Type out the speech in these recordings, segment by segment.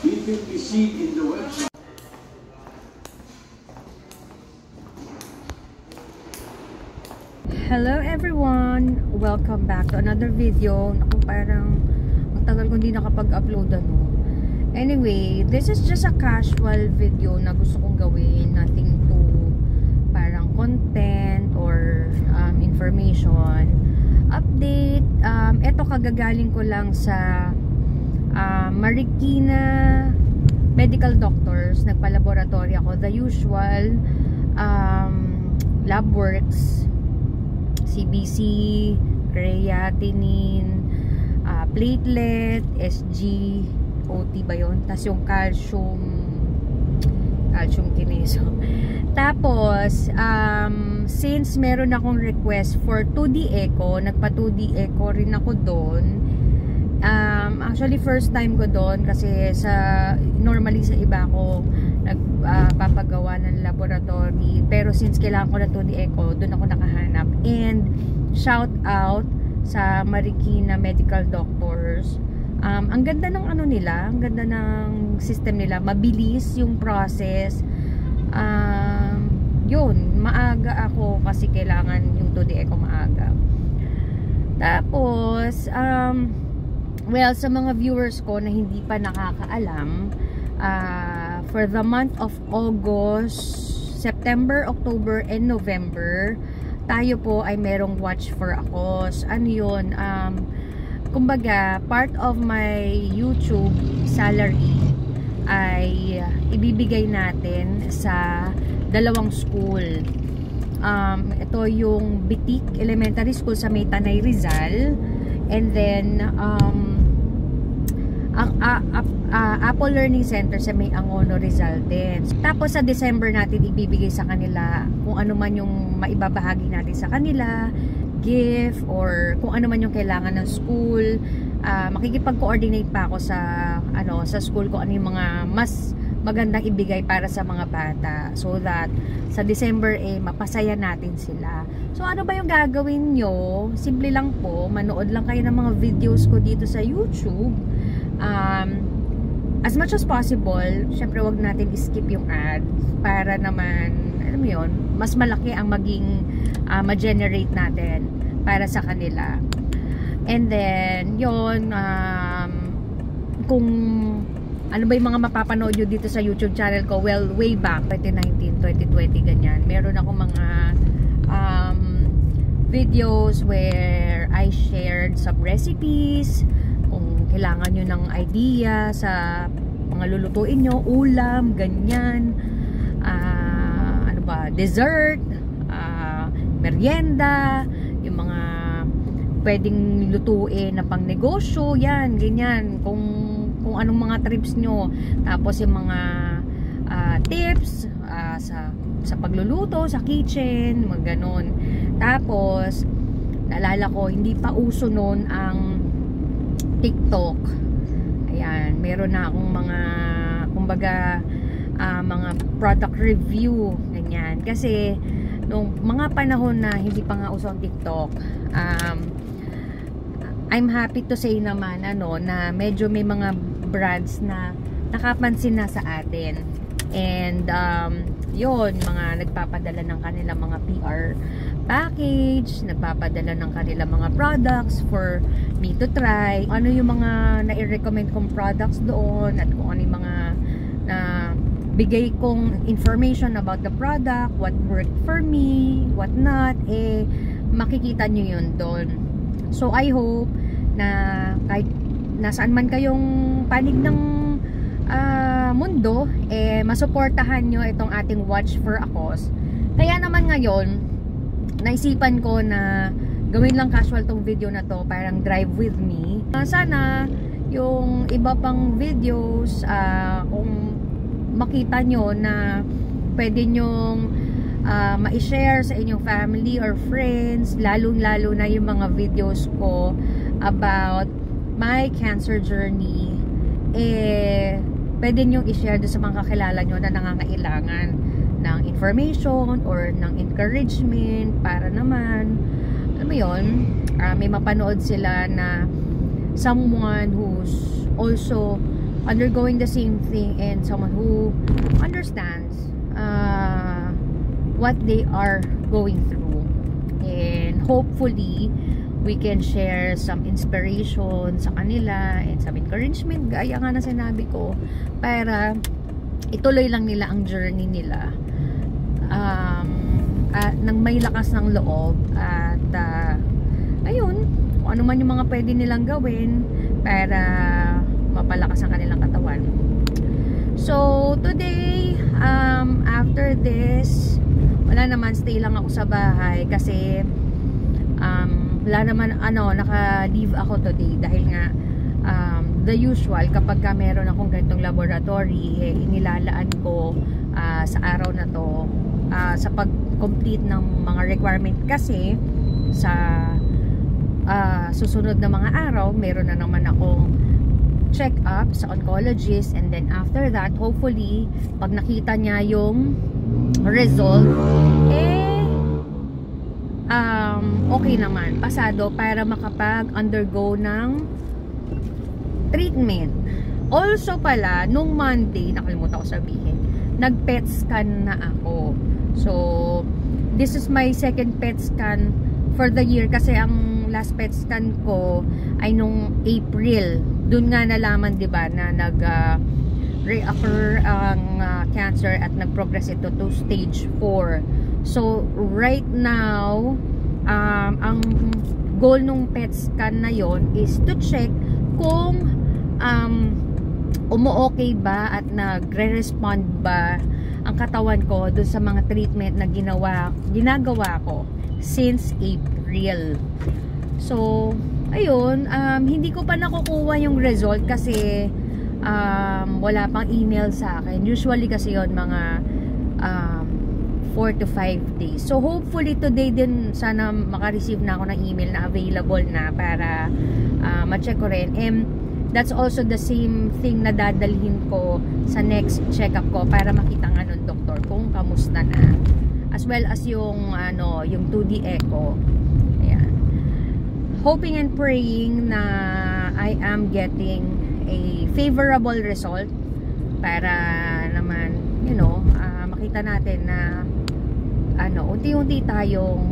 B50C in the website. Hello everyone! Welcome back to another video. Naku, parang magtagal ko hindi nakapag-upload ano. Anyway, this is just a casual video na gusto kong gawin. Nothing to parang content or information. Update. Eto kagagaling ko lang sa Marikina Medical Doctors. Nagpa-laboratory ako. The usual lab works. CBC, creatinine, platelet, SGOT ba yun? Tapos yung calcium kineso. Tapos, since meron akong request for 2D echo, nagpa 2D echo rin ako doon. Actually, first time ko doon kasi normally sa iba ako nagpapagawa ng laboratory, pero since kailangan ko na 2D echo, doon ako nakahanap. And shout out sa Marikina Medical Doctors. Ang ganda ng ano nila, ang ganda ng system nila, mabilis yung process. Yun, maaga ako kasi kailangan yung 2D echo maaga. Tapos well, sa mga viewers ko na hindi pa nakakaalam, for the month of August, September, October, and November, tayo po ay merong Watch for a Cause. Ano yun? Kumbaga, part of my YouTube salary ay ibibigay natin sa dalawang school. Ito yung Bitik Elementary School sa May Tanay, Rizal, and then ang Apple Learning Center sa May Angono, Rizal din. Tapos sa December natin ibibigay sa kanila kung ano man yung maibabahagi natin sa kanila, gift, or kung ano man yung kailangan ng school. Makikipag-coordinate pa ako sa school kung ano yung mga mas magandang ibigay para sa mga bata, so that sa December mapasaya natin sila. So ano ba yung gagawin nyo? Simple lang po, manood lang kayo ng mga videos ko dito sa YouTube. As much as possible, syempre wag natin skip yung ad para naman, alam mo yun, mas malaki ang maging ma-generate natin para sa kanila. And then yun, kung ano ba yung mga mapapanood nyo dito sa YouTube channel ko, well, way back 2019, 2020, ganyan, meron ako mga videos where I shared some recipes. Kung kailangan nyo ng idea sa mga lulutuin nyo, ulam, ganyan, ano ba, dessert, merienda, yung mga pwedeng lutuin na pang negosyo, yan, ganyan, kung anong mga trips nyo. Tapos yung mga tips sa pagluluto, sa kitchen, mga ganon. Tapos naalala ko, hindi pa uso noon ang TikTok. Ayan, meron na akong mga, kumbaga, mga product review, ganyan. Kasi nung mga panahon na hindi pa nga uso ang TikTok, I'm happy to say naman na medyo may mga brands na nakapansin na sa atin. And yun, mga nagpapadala ng kanilang mga PR package, nagpapadala ng kanilang mga products for me to try. Ano yung mga nai-recommend kong products doon, at kung ano yung mga na bigay kong information about the product, what worked for me, what not, makikita nyo yun doon. So I hope na kahit nasaan man kayong panig ng mundo, masuportahan nyo itong ating Watch for a Cause. Kaya naman ngayon, naisipan ko na gawin lang casual tong video na to, parang drive with me. Sana yung iba pang videos, kung makita nyo na pwede nyong ma-share sa inyong family or friends, lalo na yung mga videos ko about my cancer journey, pwede nyong i-share doon sa mga kakilala nyo na nangangailangan ng information or ng encouragement, para naman, alam mo yun, may mapanood sila na someone who's also undergoing the same thing and someone who understands what they are going through, and hopefully we can share some inspiration sa kanila and some encouragement gaya nga na sinabi ko, para ituloy lang nila ang journey nila at nang may lakas ng loob, at ayun, kung ano man yung mga pwede nilang gawin para mapalakas ang kanilang katawan. So today, after this, wala naman, stay lang ako sa bahay kasi wala naman, naka-leave ako today dahil nga the usual, kapag ka meron akong ganitong laboratory, inilalaan ko sa araw na to sa pag-complete ng mga requirement, kasi sa susunod na mga araw meron na naman akong check up sa oncologist, and then after that, hopefully pag nakita niya yung result, okay naman, pasado, para makapag-undergo ng treatment. Also pala, nung Monday, nakalimutan ko sabihin, nag-PET scan na ako. So, this is my second PET scan for the year, kasi ang last PET scan ko ay nung April. Doon nga nalaman, diba, na nag-reoccur ang cancer at nag-progress ito to stage 4. So, right now, ang goal nung PET scan na yon is to check kung umu-okay ba at nagre-respond ba ang katawan ko dun sa mga treatment na ginagawa ko since April. So, ayun, hindi ko pa nakukuha yung result kasi wala pang email sa akin. Usually kasi yon mga 4 to 5 days. So hopefully today din sana maka-receive na ako ng email na available na para ma-check ko rin. And that's also the same thing na dadalhin ko sa next check-up ko para makita nga ng doktor kung kamusta na. As well as yung yung 2D echo. Ayan. Hoping and praying na I am getting a favorable result para naman, makita natin na unti-unti tayong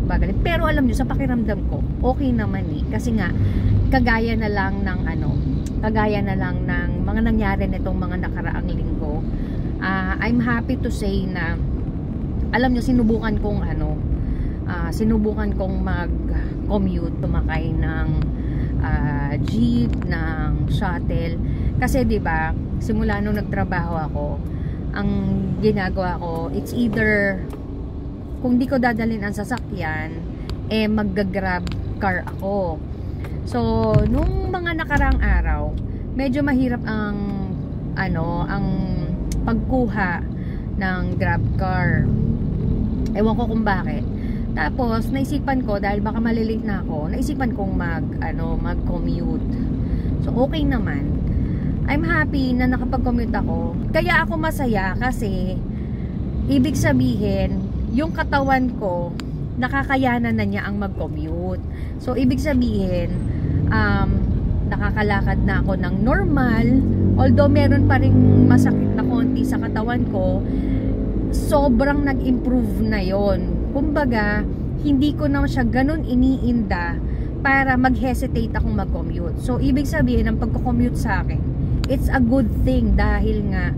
bagal. Pero alam nyo, sa pakiramdam ko, okay naman kasi nga, kagaya na lang ng mga nangyari nitong mga nakaraang linggo. I'm happy to say na, alam nyo, sinubukan kong mag-commute, tumakay ng jeep, ng shuttle. Kasi 'di ba, simula nung nagtrabaho ako, ang ginagawa ko, it's either kung di ko dadalhin ang sasakyan, mag-grab car ako. So, nung mga nakarang araw, medyo mahirap ang pagkuha ng grab car. Ewan ko kung bakit. Tapos, naisipan ko, dahil baka malilate na ako, naisipan kong mag-commute. So, okay naman. I'm happy na nakapag-commute ako. Kaya ako masaya kasi, ibig sabihin, yung katawan ko, nakakayanan na niya ang mag-commute. So, ibig sabihin, nakakalakad na ako ng normal. Although, meron pa rin masakit na konti sa katawan ko, sobrang nag-improve na yon. Kumbaga, hindi ko na siya ganun iniinda para mag-hesitate akong mag-commute. So, ibig sabihin, ang pagko-commute sa akin, it's a good thing dahil nga,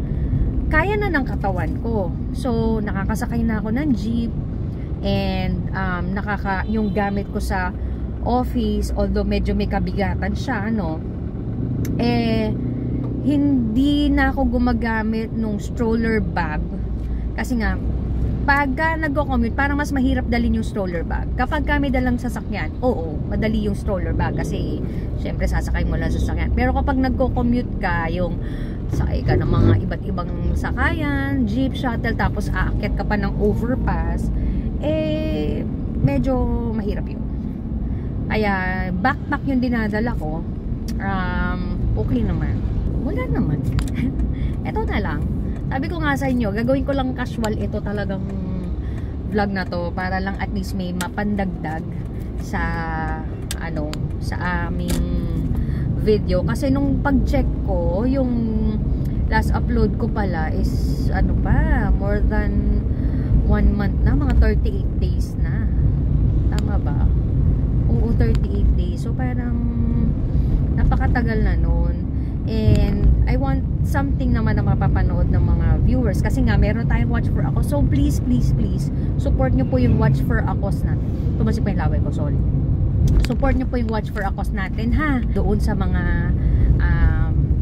kaya na ng katawan ko. So, nakakasakay na ako ng jeep, and yung gamit ko sa office, although medyo may kabigatan siya, hindi na ako gumagamit nung stroller bag. Kasi nga, pagka nagko-commute, parang mas mahirap dalhin yung stroller bag. Kapag kami dalang sasakyan, oo, madali yung stroller bag kasi syempre sasakay mo lang sa sasakyan. Pero kapag nagko-commute ka, yung sakay ka ng mga iba't ibang sakayan, jeep, shuttle, tapos aakyat ka pa ng overpass, medyo mahirap yun. Kaya backpack yung dinadala ko, okay naman. Wala naman. Ito na lang. Sabi ko nga sa inyo, gagawin ko lang casual ito talagang vlog na to para lang at least may mapandagdag sa sa aming video. Kasi nung pag-check ko, yung last upload ko pala is ano pa, more than 1 month na, mga 38 days na. Tama ba? Oo, 38 days. So parang napakatagal na nun. And I want something naman na mapapanood ng mga viewers. Kasi nga, meron tayong Watch for Akos. So please, please, please, support nyo po yung Watch for Akos natin. Tumasip pa yung laway ko, sorry. Support nyo po yung Watch for Akos natin, ha? Doon sa mga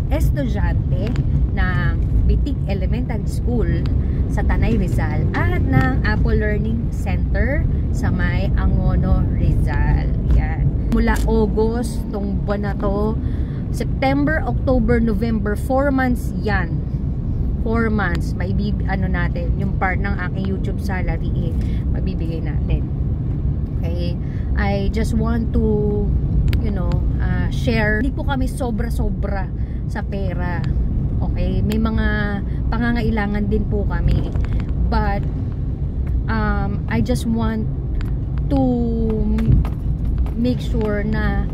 estudyante ng Bitik Elementary School sa Tanay, Rizal, at ng Apple Learning Center sa May Angono, Rizal. Yan. Mula August, tong buwan na to, September, October, November, 4 months yan. 4 months, ano natin, yung part ng aking YouTube salary, mabibigay natin. Okay? I just want to, you know, share. Hindi po kami sobra-sobra sa pera. Okay? May mga pangangailangan din po kami. But, I just want to make sure na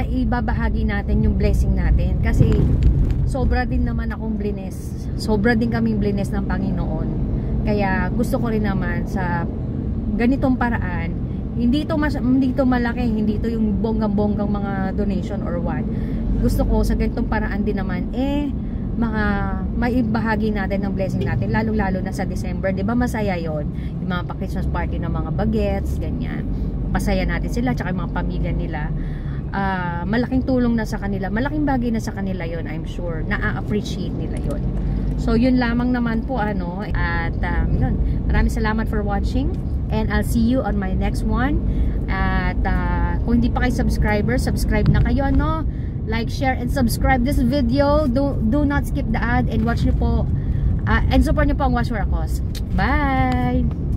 ibabahagi natin yung blessing natin. Kasi, sobra din naman akong blines. Sobra din kaming blines ng Panginoon. Kaya, gusto ko rin naman sa ganitong paraan, hindi to malaki, hindi to yung bonggang-bonggang mga donation or what. Gusto ko sa ganitong paraan din naman, maibahagi natin ng blessing natin, lalong-lalo na sa December. Diba masaya yon, yung mga pa-Christmas party ng mga bagets, ganyan. Pasaya natin sila, tsaka yung mga pamilya nila. Malaking tulong na sa kanila, malaking bagay na sa kanila yon, I'm sure, na-appreciate nila yon. So yun lamang naman po, at yun, maraming salamat for watching, and I'll see you on my next one. At kung hindi pa kayo subscribe na kayo, ano, like, share, and subscribe this video. Do not skip the ad, and watch nyo po, and support nyo po ang Watch for Akos. Bye!